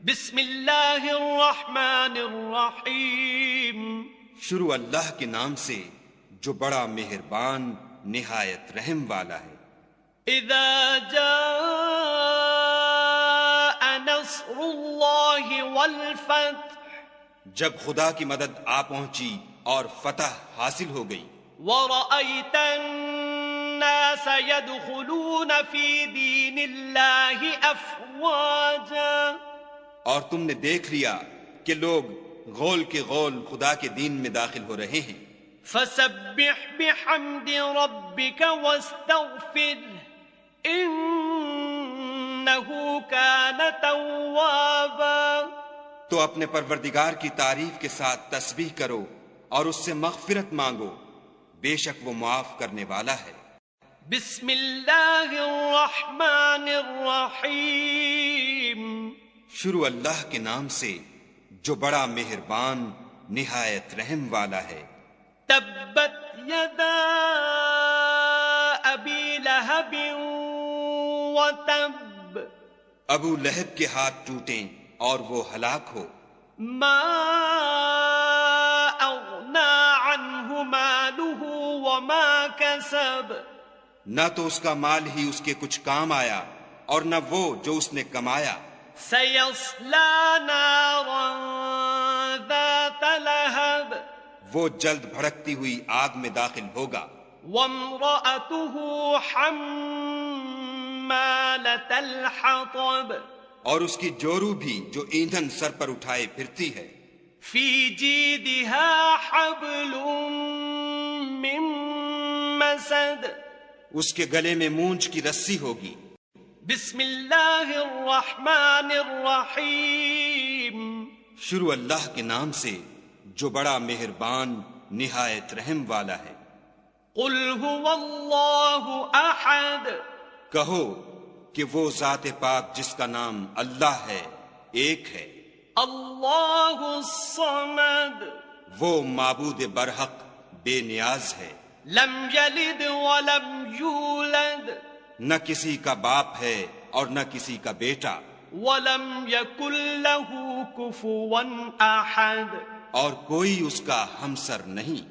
بسم اللہ الرحمن الرحیم، شروع اللہ کے نام سے جو بڑا مہربان نہایت رحم والا ہے۔ اذا جاء نصر اللہ والفتح، جب خدا کی مدد آ پہنچی اور فتح حاصل ہو گئی، ورأیت الناس يدخلون فی دین اللہ افواجا، اور تم نے دیکھ لیا کہ لوگ غول کے غول خدا کے دین میں داخل ہو رہے ہیں، فسبح بحمد ربک واستغفر انہ کان توابا، تو اپنے پروردگار کی تعریف کے ساتھ تسبیح کرو اور اس سے مغفرت مانگو، بے شک وہ معاف کرنے والا ہے۔ بسم اللہ الرحمن الرحیم، شروع اللہ کے نام سے جو بڑا مہربان نہایت رحم والا ہے۔ تبت یدا ابی لہب وتب، ابو لہب کے ہاتھ ٹوٹیں اور وہ ہلاک ہو، ما اغنا عنہ مالہ وما کسب، نہ تو اس کا مال ہی اس کے کچھ کام آیا اور نہ وہ جو اس نے کمایا، سیصلی نارا ذات لہب، وہ جلد بھڑکتی ہوئی آگ میں داخل ہوگا، وامرأته حمالۃ الحطب، اور اس کی جورو بھی جو ایندھن سر پر اٹھائے پھرتی ہے، فی جیدہا حبل من مسد، اس کے گلے میں مونج کی رسی ہوگی۔ بسم اللہ الرحمن الرحیم، شروع اللہ کے نام سے جو بڑا مہربان نہایت رحم والا ہے۔ قل هو اللہ احد، کہو کہ وہ ذات پاک جس کا نام اللہ ہے ایک ہے، اللہ الصمد، وہ معبود برحق بے نیاز ہے، لم یلد ولم یولد، نہ کسی کا باپ ہے اور نہ کسی کا بیٹا، ولم یکن لہ کفوا احد، اور کوئی اس کا ہمسر نہیں۔